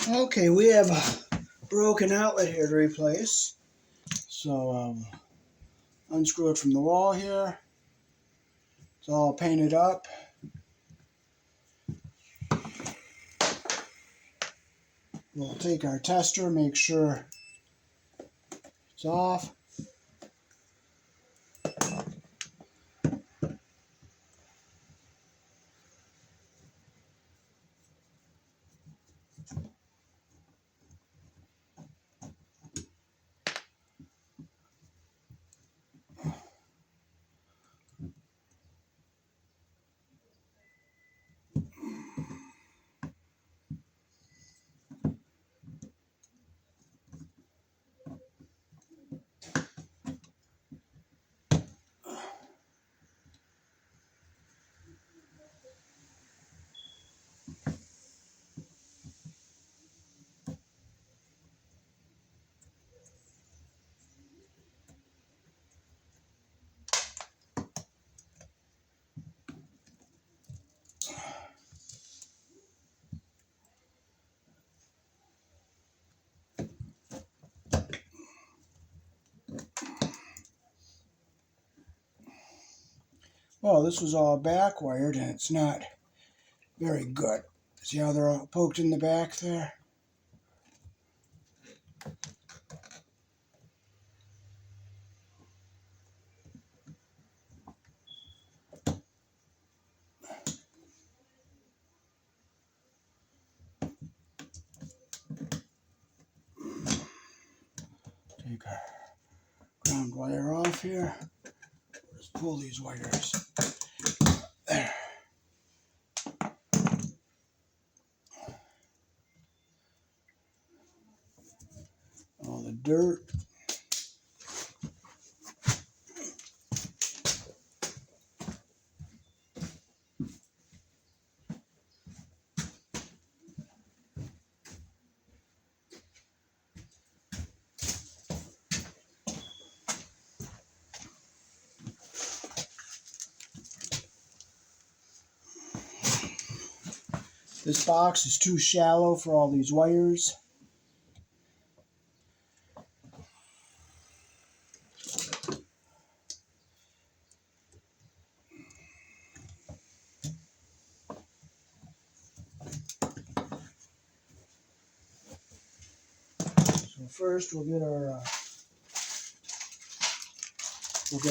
Okay, we have a broken outlet here to replace. So unscrew it from the wall here. It's all painted up. We'll take our tester, make sure it's off. Well, this was all back wired and it's not very good. See how they're all poked in the back there? Take our ground wire off here. Just pull these wires. There. All the dirt. This box is too shallow for all these wires. So first we'll get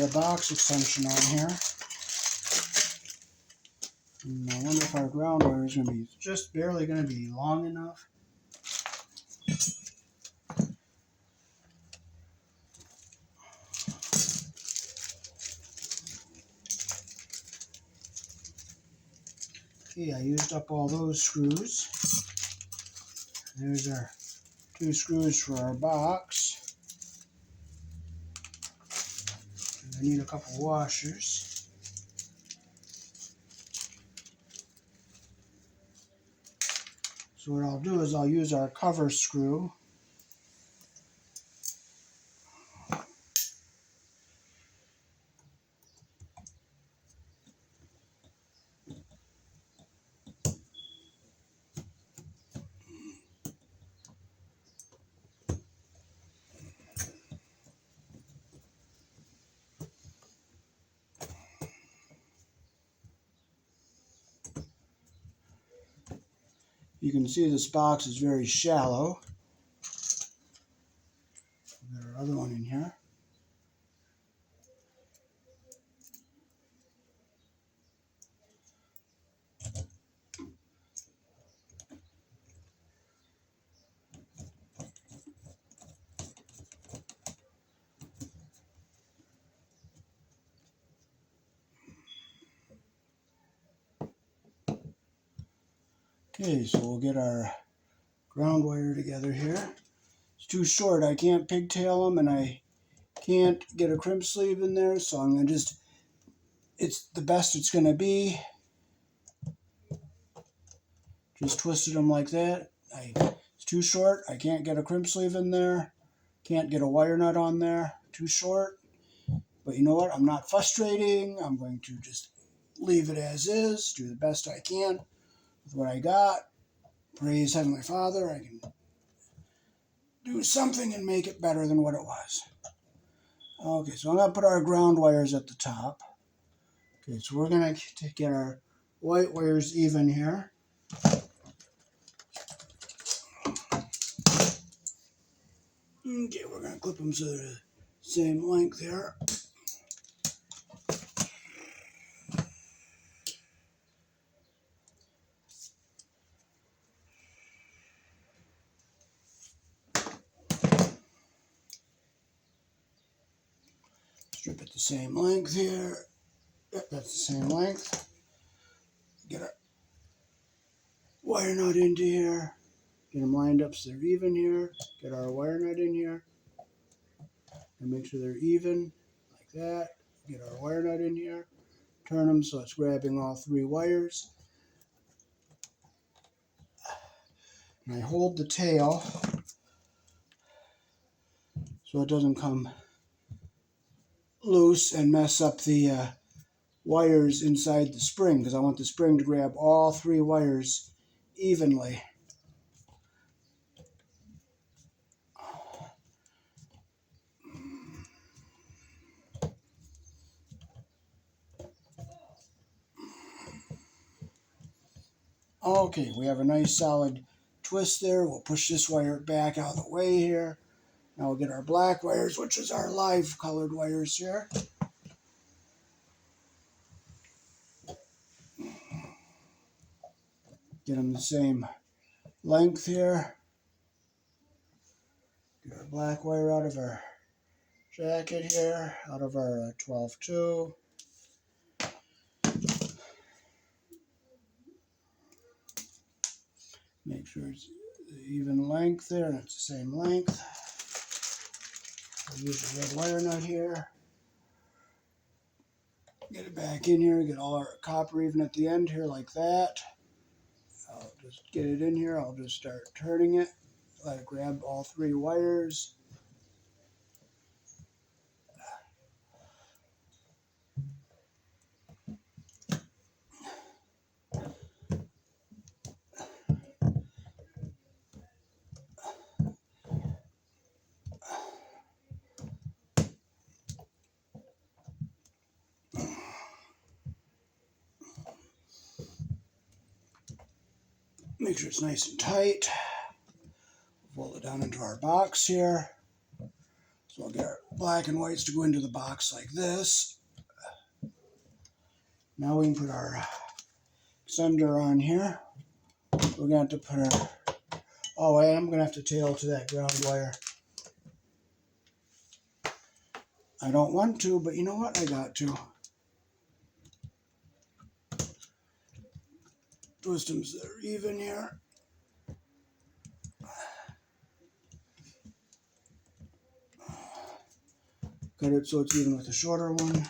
a box extension on here. And I wonder if our ground wire is going to be just barely going to be long enough. Okay, I used up all those screws. There's our 2 screws for our box. And I need a couple washers. So what I'll do is I'll use our cover screw. You can see this box is very shallow. We've got our other one in here. Okay, so we'll get our ground wire together here. It's too short, I can't pigtail them and I can't get a crimp sleeve in there, so I'm going to it's the best it's going to be. Just twisted them like that. It's too short, I can't get a crimp sleeve in there, can't get a wire nut on there, too short. But you know what, I'm not frustrating, I'm going to just leave it as is, do the best I can with what I got. praise Heavenly Father, I can do something and make it better than what it was. Okay, so I'm going to put our ground wires at the top. Okay, so we're going to get our white wires even here. Okay, we're going to clip them so they're the same length here. Strip it the same length here. Yep, that's the same length. Get our wire nut into here. Get them lined up so they're even here. Get our wire nut in here. And make sure they're even, like that. Get our wire nut in here. Turn them so it's grabbing all three wires. And I hold the tail so it doesn't come loose and mess up the wires inside the spring, because I want the spring to grab all three wires evenly. Okay, we have a nice solid twist there. We'll push this wire back out of the way here. Now we'll get our black wires, which is our live colored wires here. Get them the same length here. Get our black wire out of our jacket here, out of our 12-2. Make sure it's even length there, and it's the same length. I'll use a red wire nut here. Get it back in here, get all our copper even at the end here like that. I'll just get it in here, I'll just start turning it. Let it grab all three wires. Make sure it's nice and tight. Fold it down into our box here. So I'll get our black and whites to go into the box like this. Now we can put our extender on here. We're going to have to put our... Oh, I am going to have to tail to that ground wire. I don't want to, but you know what? I got to. Twist them so they're even here. Cut it so it's even with the shorter one.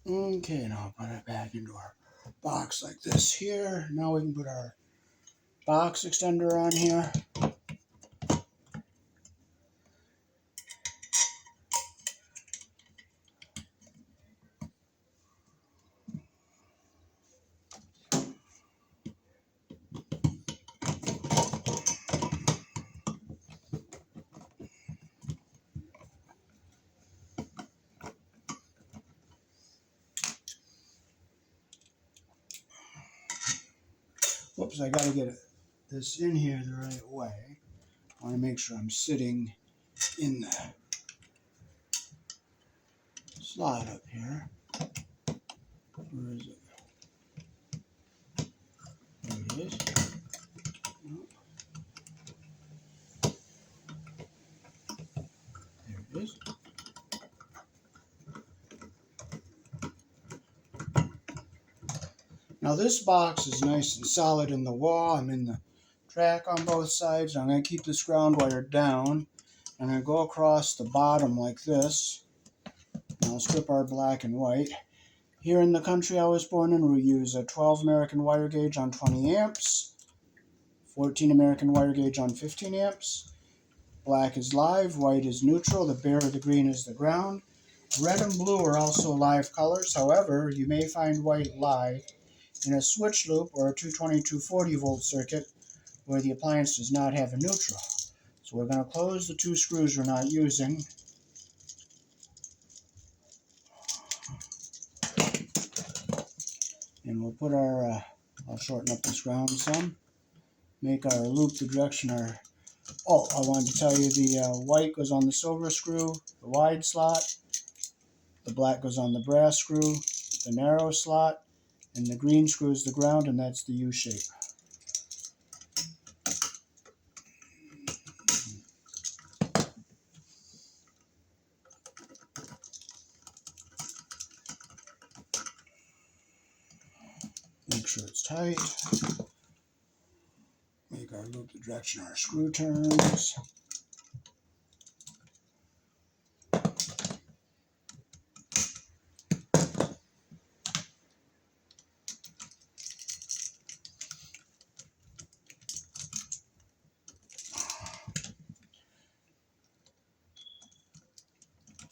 Okay, now I'll put it back into our box like this here. Now we can put our box extender on here. Whoops, I gotta get this in here the right way. I want to make sure I'm sitting in the slot up here. Where is it? There it is. Nope. There it is. Now this box is nice and solid in the wall. I'm in the track on both sides. I'm going to keep this ground wire down. I'm going to go across the bottom like this. And I'll strip our black and white. Here in the country I was born in, we use a 12 American wire gauge on 20 amps 14 American wire gauge on 15 amps. Black is live, white is neutral, the bare or the green is the ground. Red and blue are also live colors. However, you may find white live in a switch loop or a 220-240 volt circuit where the appliance does not have a neutral. So we're going to close the 2 screws we're not using. And we'll put our, I'll shorten up this ground some, make our loop the direction our, oh, I wanted to tell you the white goes on the silver screw, the wide slot, the black goes on the brass screw, the narrow slot, and the green screw is the ground, and that's the U shape. Make sure it's tight. Make our loop the direction our screw turns.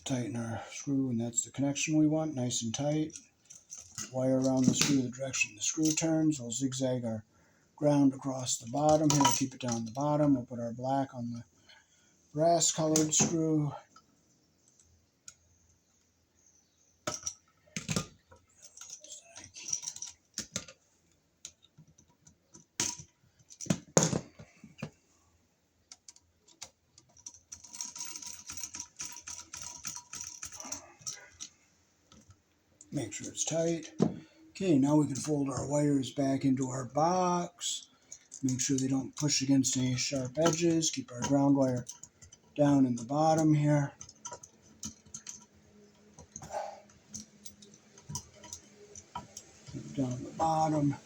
Tighten our screw, and that's the connection we want, nice and tight. Wire around the screw the direction the screw turns. We'll zigzag our ground across the bottom here. We'll keep it down the bottom. We'll put our black on the brass colored screw. Make sure it's tight. Okay, now we can fold our wires back into our box. Make sure they don't push against any sharp edges. Keep our ground wire down in the bottom here. Down the bottom.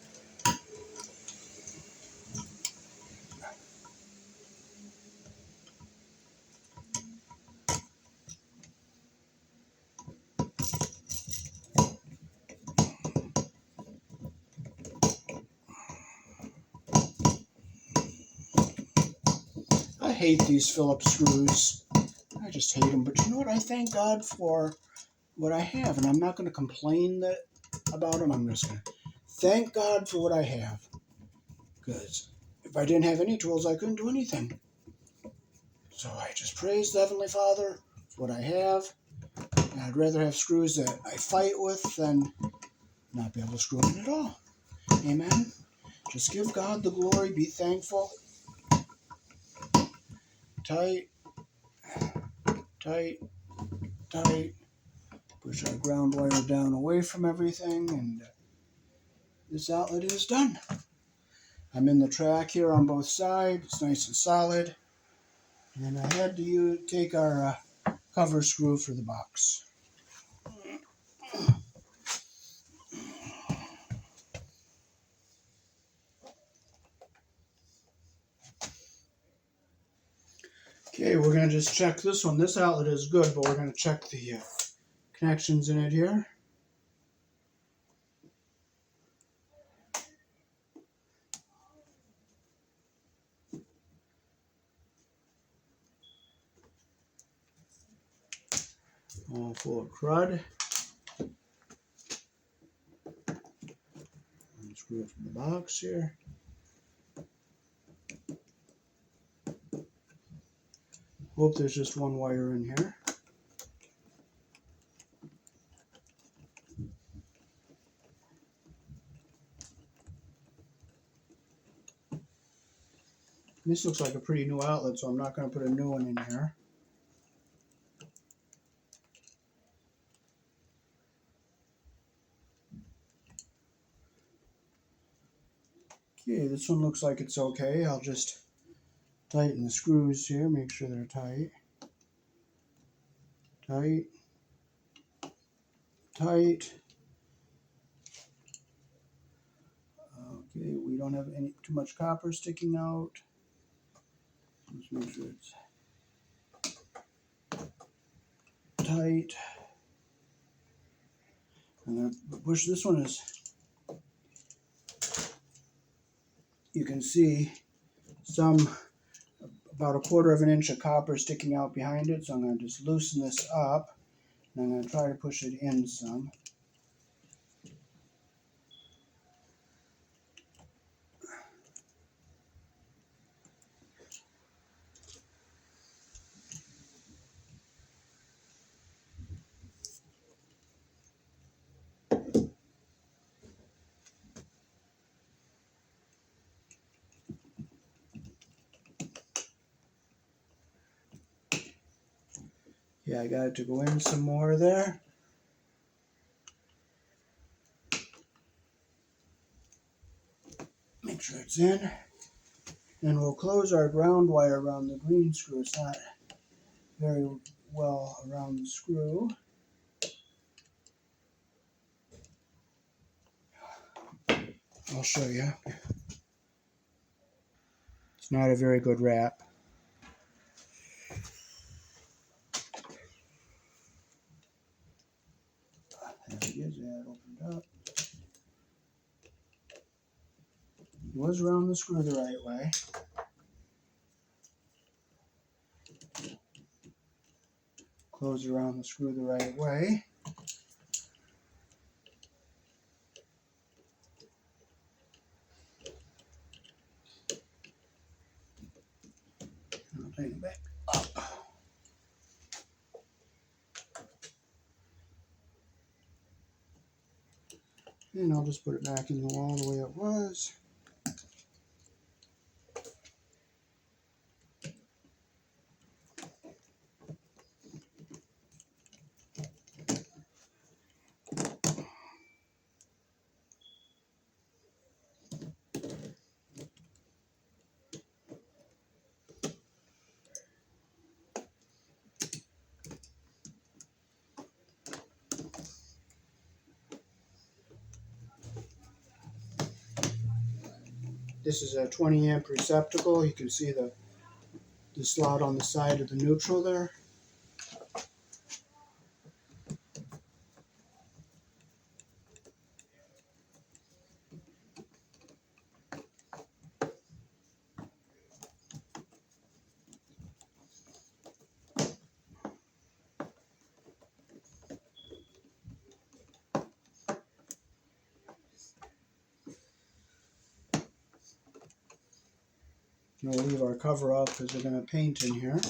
I hate these Phillips screws. I just hate them. But you know what? I thank God for what I have, and I'm not going to complain about them. I'm just going to thank God for what I have. Because if I didn't have any tools, I couldn't do anything. So I just praise the Heavenly Father for what I have. And I'd rather have screws that I fight with than not be able to screw them at all. Amen. Just give God the glory. Be thankful. Tight, tight, tight. Push our ground wire down away from everything, and this outlet is done. I'm in the track here on both sides. It's nice and solid. And I had to take our cover screw for the box. Okay, we're going to just check this one. This outlet is good, but we're going to check the connections in it here. All full of crud. Screw it from the box here. Hope there's just one wire in here. This looks like a pretty new outlet, so I'm not going to put a new one in here. Okay, this one looks like it's okay. I'll just tighten the screws here, make sure they're tight. Tight. Tight. Okay, we don't have too much copper sticking out. Let's make sure it's tight. I'm going to push this one as you can see. about 1/4 of an inch of copper sticking out behind it, so I'm going to just loosen this up, and I'm going to try to push it in some. Yeah, I got it to go in some more there. Make sure it's in. And we'll close our ground wire around the green screw. It's not very well around the screw. I'll show you. It's not a very good wrap. There it is. Yeah, it opened up. It was around the screw the right way. Close it around the screw the right way. I'll tighten it back up. And I'll just put it back in the wall the way it was. This is a 20 amp receptacle. You can see the slot on the side of the neutral there. We'll leave our cover off because we're going to paint in here.